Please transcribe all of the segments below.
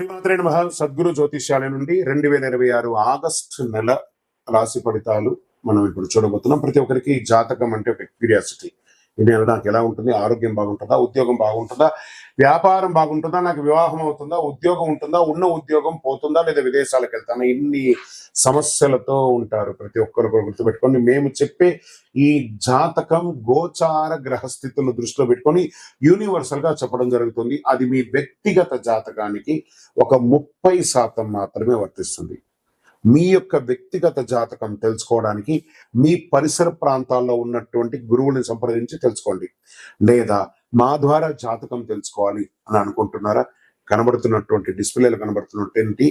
శ్రీమాత్రే నమః. సద్గురు జ్యోతిష్యాలయం నుండి 2026 ఆగస్టు నెల రాశి ఫలితాలు మనం ఇప్పుడు చూడబోతున్నాం. ప్రతి ఒక్కరికి జాతకం అంటే ఒక క్యూరియాసిటీ. ఈ నెల నాకు ఎలా ఉంటుంది, ఆరోగ్యం బాగుంటుందా, ఉద్యోగం బాగుంటుందా, వ్యాపారం బాగుంటుందా, నాకు వివాహం అవుతుందా, ఉద్యోగం ఉంటుందా, ఉన్న ఉద్యోగం పోతుందా, లేదా విదేశాలకు వెళ్తానా, ఇన్ని సమస్యలతో ఉంటారు. ప్రతి ఒక్కరు కూడా గుర్తుపెట్టుకొని మేము చెప్పే ఈ జాతకం గోచార గ్రహస్థితులను దృష్టిలో పెట్టుకొని యూనివర్సల్ గా చెప్పడం జరుగుతుంది. అది మీ వ్యక్తిగత జాతకానికి ఒక 30% మాత్రమే వర్తిస్తుంది. మీ యొక్క వ్యక్తిగత జాతకం తెలుసుకోవడానికి మీ పరిసర ప్రాంతాల్లో ఉన్నటువంటి గురువుని సంప్రదించి తెలుసుకోండి. లేదా మా ద్వారా జాతకం తెలుసుకోవాలి అని అనుకుంటున్నారా? కనబడుతున్నటువంటి డిస్ప్లేలో కనబడుతున్నటువంటి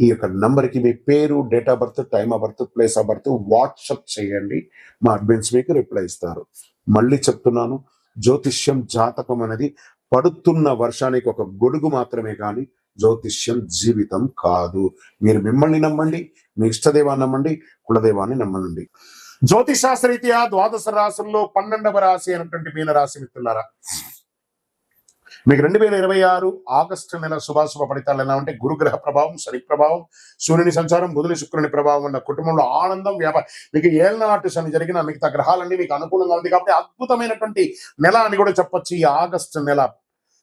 ఈ యొక్క నంబర్కి మీ పేరు, date of birth, time of birth, place of birth WhatsApp చేయండి. మా అడ్మిన్స్ మీకు రిప్లై ఇస్తారు. మళ్ళీ చెప్తున్నాను, జ్యోతిష్యం జాతకం అనేది పడుతున్న వర్షానికి ఒక గొడుగు మాత్రమే కానీ జ్యోతిష్యం జీవితం కాదు. మీరు మిమ్మల్ని నమ్మండి, మీ ఇష్టదేవాన్ని నమ్మండి, కులదేవాన్ని నమ్మండి. జ్యోతిష్ శాస్త్రరీత్యా ద్వాదశ రాశుల్లో 12వ రాశి అయినటువంటి మీన రాశి మిత్రులారా, మీకు 2026 ఆగస్టు నెల శుభాశుభ ఫలితాలు ఎలా ఉంటే, గురుగ్రహ ప్రభావం, శని ప్రభావం, సూర్యుని సంచారం, బుధుని శుక్రుని ప్రభావం వల్ల కుటుంబంలో ఆనందం, వ్యాపారం. మీకు ఏళ్ళనాటి శని జరిగిన మిగతా గ్రహాలన్నీ మీకు అనుకూలంగా ఉంది కాబట్టి అద్భుతమైనటువంటి నెల అని కూడా చెప్పొచ్చు. ఈ ఆగస్టు నెల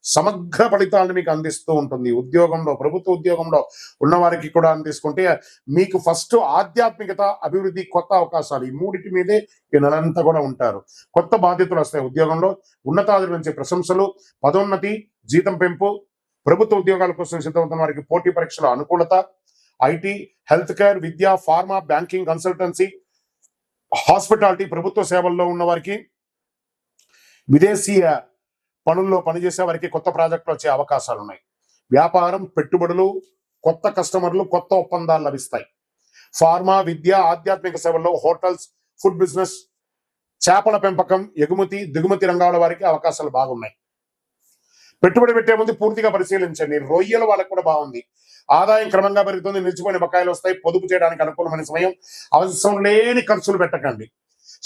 సమగ్ర ఫలితాలను మీకు అందిస్తూ ఉంటుంది. ఉద్యోగంలో, ప్రభుత్వ ఉద్యోగంలో ఉన్న వారికి కూడా తీసుకుంటే మీకు ఫస్ట్ ఆధ్యాత్మికత, అభివృద్ధి, కొత్త అవకాశాలు, ఈ మూడింటి మీదే ఈ నెలంతా కూడా ఉంటారు. కొత్త బాధ్యతలు వస్తాయి. ఉద్యోగంలో ఉన్నతాధికారుల నుంచి ప్రశంసలు, పదోన్నతి, జీతం పెంపు, ప్రభుత్వ ఉద్యోగాల కోసం సిద్ధమవుతున్న వారికి పోటీ పరీక్షల అనుకూలత, IT, health care, Vidya, pharma, banking, consultancy, hospitality, ప్రభుత్వ సేవల్లో ఉన్న వారికి, విదేశీయ పనుల్లో పనిచేసే వారికి కొత్త ప్రాజెక్టులు వచ్చే అవకాశాలు ఉన్నాయి. వ్యాపారం, పెట్టుబడులు, కొత్త కస్టమర్లు, కొత్త ఒప్పందాలు లభిస్తాయి. ఫార్మా, విద్య, ఆధ్యాత్మిక సేవల్లో, హోటల్స్, ఫుడ్ బిజినెస్, చేపల పెంపకం, ఎగుమతి, దిగుమతి రంగాల వారికి అవకాశాలు బాగున్నాయి. పెట్టుబడి పెట్టే ముందు పూర్తిగా పరిశీలించండి. రొయ్యల వాళ్ళకు కూడా బాగుంది. ఆదాయం క్రమంగా పెరుగుతుంది. నిలిచిపోయిన బకాయిలు వస్తాయి. పొదుపు చేయడానికి అనుకూలమైన సమయం. అవసరం లేని ఖర్చులు పెట్టకండి.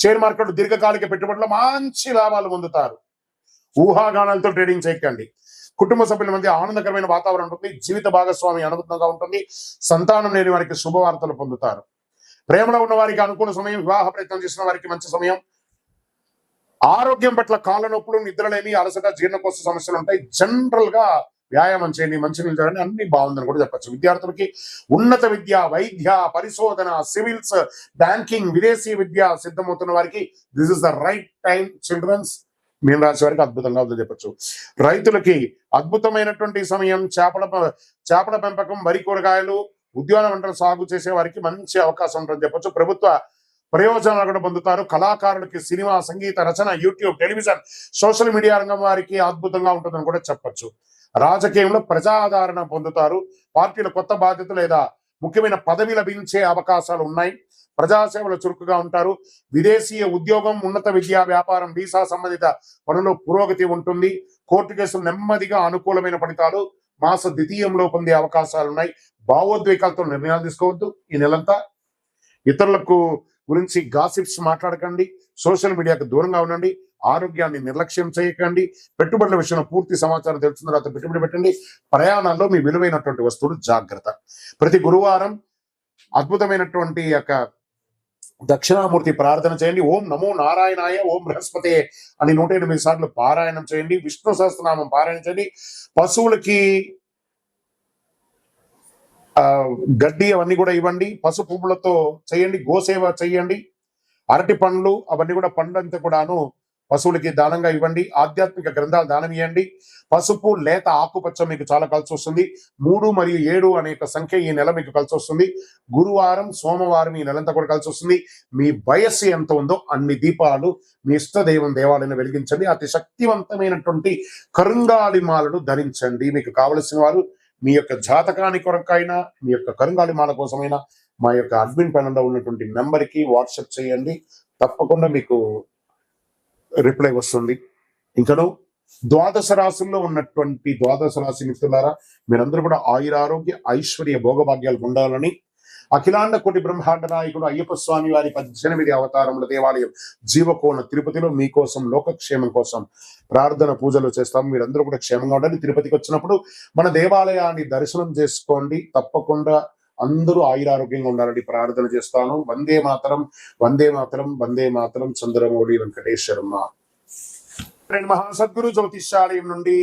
షేర్ మార్కెట్ దీర్ఘకాలిక పెట్టుబడుల్లో మంచి లాభాలు పొందుతారు. ఊహాగానాలతో ట్రేడింగ్ చేయకండి. కుటుంబ సభ్యుల మధ్య ఆనందకరమైన వాతావరణం ఉంటుంది. జీవిత భాగస్వామి అనుకూలంగా ఉంటుంది. సంతానం లేని వారికి శుభవార్తలు పొందుతారు. ప్రేమలో ఉన్న వారికి అనుకూల సమయం. వివాహ ప్రయత్నం చేసిన వారికి మంచి సమయం. ఆరోగ్యం పట్ల కాళ్ళ నొప్పులు, నిద్రలేమి, అలసట, జీర్ణకోశ సమస్యలు ఉంటాయి. జనరల్ గా వ్యాయామం చేయండి, మంచినీళ్ళు తాగండి, అన్ని బాగుందని కూడా చెప్పచ్చు. విద్యార్థులకి ఉన్నత విద్య, వైద్య, పరిశోధన, సివిల్స్, బ్యాంకింగ్, విదేశీ విద్య సిద్ధమవుతున్న వారికి this is the right time. Children's, మీన రాశి వారికి అద్భుతంగా ఉందని చెప్పచ్చు. రైతులకి అద్భుతమైనటువంటి సమయం. చేపల పెంపకం, వరి, కూరగాయలు, ఉద్యాన పంటలు సాగు చేసే వారికి మంచి అవకాశం ఉంటుందని చెప్పచ్చు. ప్రభుత్వ ప్రయోజనాలు కూడా పొందుతారు. కళాకారులకి సినిమా, సంగీత రచన, యూట్యూబ్, టెలివిజన్, సోషల్ మీడియా రంగం వారికి అద్భుతంగా ఉంటుందని కూడా చెప్పచ్చు. రాజకీయంలో ప్రజాదరణ పొందుతారు. పార్టీల కొత్త బాధ్యత లేదా ముఖ్యమైన పదవి లభించే అవకాశాలు ఉన్నాయి. ప్రజాసేవలు చురుకుగా ఉంటారు. విదేశీయ ఉద్యోగం, ఉన్నత విద్య, వ్యాపారం, వీసా సంబంధిత పనుల్లో పురోగతి ఉంటుంది. కోర్టు కేసులు నెమ్మదిగా అనుకూలమైన ఫలితాలు మాస ద్వితీయంలో పొందే అవకాశాలు ఉన్నాయి. భావోద్వేగాలతో నిర్ణయాలు తీసుకోవద్దు ఈ నెలంతా. ఇతరులకు గురించి గాసిప్స్ మాట్లాడకండి. సోషల్ మీడియాకు దూరంగా ఉండండి. ఆరోగ్యాన్ని నిర్లక్ష్యం చేయకండి. పెట్టుబడుల విషయంలో పూర్తి సమాచారం తెలిసిన తర్వాత పెట్టుబడి పెట్టండి. ప్రయాణాల్లో మీ విలువైనటువంటి వస్తువులు జాగ్రత్త. ప్రతి గురువారం అద్భుతమైనటువంటి యొక్క దక్షిణామూర్తి ప్రార్థన చేయండి. ఓం నమో నారాయణాయ, ఓం బృహస్పతే అని 108 సార్లు పారాయణం చేయండి. విష్ణు సహస్రనామం పారాయణం చేయండి. పశువులకి గడ్డి అవన్నీ కూడా ఇవ్వండి. పసు పువ్వులతో చేయండి. గోసేవ చేయండి. అరటి పండ్లు అవన్నీ కూడా పండ్లంతా కూడాను పశువులకి దానంగా ఇవ్వండి. ఆధ్యాత్మిక గ్రంథాలు దానం ఇవ్వండి. పసుపు, లేత ఆకుపచ్చ మీకు చాలా కలిసి వస్తుంది. 3 మరియు 7 అనే సంఖ్య ఈ నెల మీకు కలిసి వస్తుంది. గురువారం, సోమవారం ఈ నెలంతా కూడా కలిసి వస్తుంది. మీ వయస్సు ఎంత ఉందో అన్ని దీపాలు మీ ఇష్టదైవం దేవాలయాన్ని వెలిగించండి. అతి శక్తివంతమైనటువంటి కరుంగాలి మాలను ధరించండి. మీకు కావలసిన వారు మీ యొక్క జాతకానికి కొరకైనా, మీ యొక్క కరుంగాలి మాల కోసమైనా మా యొక్క అడ్మిన్ ప్యానెల్లో ఉన్నటువంటి నెంబర్కి వాట్సాప్ చేయండి. తప్పకుండా మీకు రిప్లై వస్తుంది. ఇంకను ద్వాదశ రాశుల్లో ఉన్నటువంటి ద్వాదశ రాశి మిత్రులారా, మీరందరూ కూడా ఆయురారోగ్య, ఐశ్వర్య, భోగభాగ్యాలు ఉండాలని అఖిలాండ కోటి బ్రహ్మాండ నాయకుడు అయ్యప్ప స్వామి వారి 18 అవతారముల దేవాలయం జీవకోన తిరుపతిలో మీకోసం లోకక్షేమం కోసం ప్రార్థన పూజలు చేస్తాం. మీరందరూ కూడా క్షేమంగా ఉండండి. తిరుపతికి వచ్చినప్పుడు మన దేవాలయాన్ని దర్శనం చేసుకోండి. తప్పకుండా అందరూ ఆయురారోగ్యంగా ఉండాలని ప్రార్థన చేస్తాను. వందే మాతరం, వందే మాతరం, వందే మాతరం. చంద్రమౌళి వెంకటేశ్వరమ్మ. మహాసద్గురు జ్యోతిష్యాలయం నుండి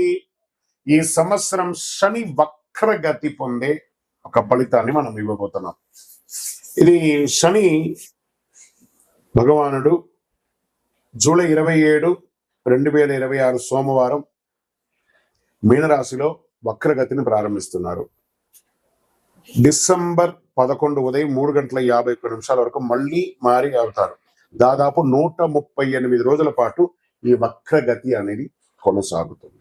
ఈ సంవత్సరం శని వక్రగతి పొందే ఒక ఫలితాన్ని మనం ఇవ్వబోతున్నాం. ఇది శని భగవానుడు జూలై 27, 2026 సోమవారం మీనరాశిలో వక్రగతిని ప్రారంభిస్తున్నారు. డిసెంబర్ 11 ఉదయం 3:51 వరకు మళ్ళీ మారి అవుతారు. దాదాపు 138 రోజుల పాటు ఈ వక్రగతి అనేది కొనసాగుతుంది.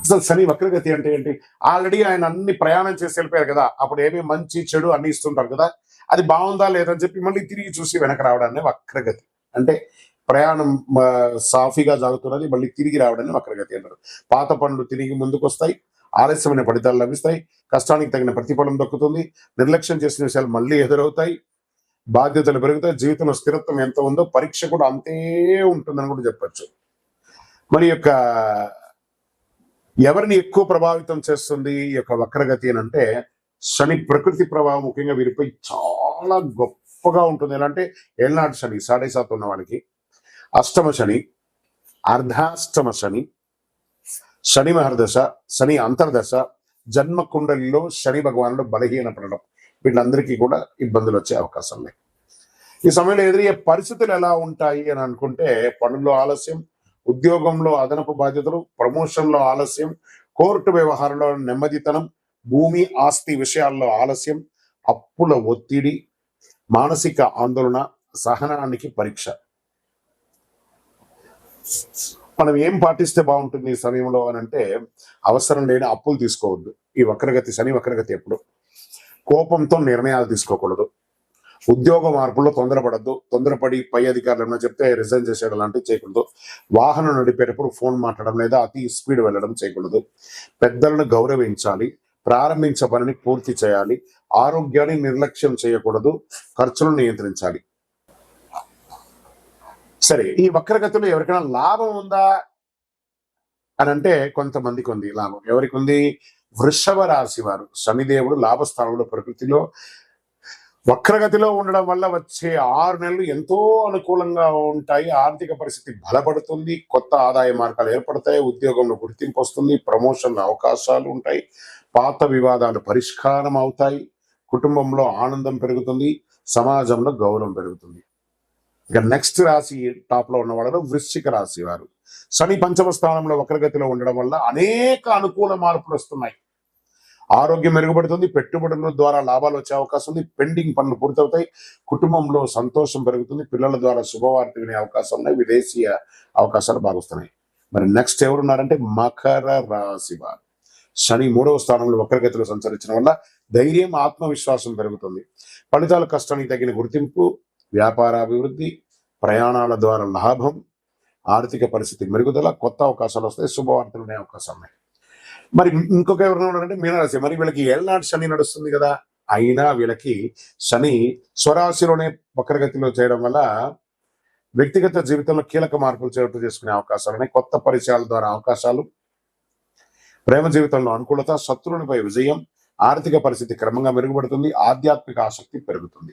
అసలు శని వక్రగతి అంటే ఏంటి? ఆల్రెడీ ఆయన అన్ని ప్రయాణం చేసి వెళ్ళిపోయారు కదా, అప్పుడు ఏమి మంచి చెడు అన్ని ఇస్తుంటారు కదా, అది బాగుందా లేదని చెప్పి మళ్ళీ తిరిగి చూసి వెనక రావడాన్ని వక్రగతి అంటే. ప్రయాణం సాఫీగా సాగుతున్నది, మళ్ళీ తిరిగి రావడాన్ని వక్రగతి అంటారు. పాత పనులు తిరిగి ముందుకు వస్తాయి, ఆలస్యమైన ఫలితాలు లభిస్తాయి, కష్టానికి తగిన ప్రతిఫలం దక్కుతుంది, నిర్లక్ష్యం చేసిన విషయాలు మళ్ళీ ఎదురవుతాయి, బాధ్యతలు పెరుగుతాయి, జీవితంలో స్థిరత్వం ఎంత ఉందో పరీక్ష కూడా అంతే ఉంటుందని కూడా చెప్పచ్చు. మరి యొక్క ఎవరిని ఎక్కువ ప్రభావితం చేస్తుంది ఈ యొక్క వక్రగతి అని అంటే, శని ప్రకృతి ప్రభావం ముఖ్యంగా వీరిపై చాలా గొప్పగా ఉంటుంది. ఎలా అంటే ఏళ్ళనాటి శని 7.5 ఉన్న వాళ్ళకి, అష్టమ శని, అర్ధాష్టమ శని, శని మహర్దశ, శని అంతర్దశ, జన్మ కుండలిలో శని భగవానుడు బలహీనపడడం, వీళ్ళందరికీ కూడా ఇబ్బందులు వచ్చే అవకాశం లేదు. ఈ సమయంలో ఎదురయ్యే పరిస్థితులు ఎలా ఉంటాయి అని అనుకుంటే, పనుల్లో ఆలస్యం, ఉద్యోగంలో అదనపు బాధ్యతలు, ప్రమోషన్లో ఆలస్యం, కోర్టు వ్యవహారంలో నెమ్మదితనం, భూమి ఆస్తి విషయాల్లో ఆలస్యం, అప్పుల ఒత్తిడి, మానసిక ఆందోళన, సహనానికి పరీక్ష. మనం ఏం పాటిస్తే బాగుంటుంది ఈ సమయంలో అని అంటే, అవసరం లేని అప్పులు తీసుకోవద్దు. ఈ వక్రగతి శని వక్రగతి ఎప్పుడు కోపంతో నిర్ణయాలు తీసుకోకూడదు. ఉద్యోగ మార్పుల్లో తొందరపడద్దు. తొందరపడి పై అధికారులు ఏమైనా చెప్తే రిజైన్ చేసేయడం లాంటివి చేయకూడదు. వాహనం నడిపేటప్పుడు ఫోన్ మాట్లాడడం లేదా అతి స్పీడ్ వెళ్ళడం చేయకూడదు. పెద్దలను గౌరవించాలి. ప్రారంభించే పనిని పూర్తి చేయాలి. ఆరోగ్యాన్ని నిర్లక్ష్యం చేయకూడదు. ఖర్చులను నియంత్రించాలి. సరే, ఈ వక్రగతిలో ఎవరికైనా లాభం ఉందా అని అంటే, కొంతమందికి ఉంది లాభం. ఎవరికి ఉంది? వృషభ రాశి వారు. శనిదేవుడు లాభస్థానంలో ప్రకృతిలో వక్రగతిలో ఉండడం వల్ల వచ్చే 6 నెలలు ఎంతో అనుకూలంగా ఉంటాయి. ఆర్థిక పరిస్థితి బలపడుతుంది, కొత్త ఆదాయ మార్గాలు ఏర్పడతాయి, ఉద్యోగంలో గుర్తింపు వస్తుంది, ప్రమోషన్ అవకాశాలు ఉంటాయి, పాత వివాదాలు పరిష్కారం అవుతాయి, కుటుంబంలో ఆనందం పెరుగుతుంది, సమాజంలో గౌరవం పెరుగుతుంది. ఇక నెక్స్ట్ రాశి టాప్ లో ఉన్న వాళ్ళు వృశ్చిక రాశి వారు. శని పంచమ స్థానంలో వక్రగతిలో ఉండడం వల్ల అనేక అనుకూల మార్పులు వస్తున్నాయి. ఆరోగ్యం మెరుగుపడుతుంది, పెట్టుబడుల ద్వారా లాభాలు వచ్చే అవకాశం ఉంది, పెండింగ్ పనులు పూర్తవుతాయి, కుటుంబంలో సంతోషం పెరుగుతుంది, పిల్లల ద్వారా శుభవార్త వినే అవకాశం ఉన్నాయి, విదేశీయ అవకాశాలు బాగుస్తున్నాయి. మరి నెక్స్ట్ ఎవరున్నారంటే మకర రాశి వారు. శని 3వ స్థానంలో వక్రగతిలో సంచరించడం వల్ల ధైర్యం, ఆత్మవిశ్వాసం పెరుగుతుంది, ఫలితాల కష్టానికి తగిన గుర్తింపు, వ్యాపార అభివృద్ధి, ప్రయాణాల ద్వారా లాభం, ఆర్థిక పరిస్థితి మెరుగుదల, కొత్త అవకాశాలు వస్తాయి, శుభవార్తలు వినే అవకాశం ఉన్నాయి. మరి ఇంకొక ఎవరు ఉన్నారంటే మీనరాశి. మరి వీళ్ళకి ఏళ్ళనాటి శని నడుస్తుంది కదా, అయినా వీళ్ళకి శని స్వరాశిలోనే వక్రగతిలో చేయడం వల్ల వ్యక్తిగత జీవితంలో కీలక మార్పులు చోటు చేసుకునే అవకాశాలు ఉన్నాయి. కొత్త పరిచయాల ద్వారా అవకాశాలు, ప్రేమ జీవితంలో అనుకూలత, శత్రువులపై విజయం, ఆర్థిక పరిస్థితి క్రమంగా మెరుగుపడుతుంది, ఆధ్యాత్మిక ఆసక్తి పెరుగుతుంది.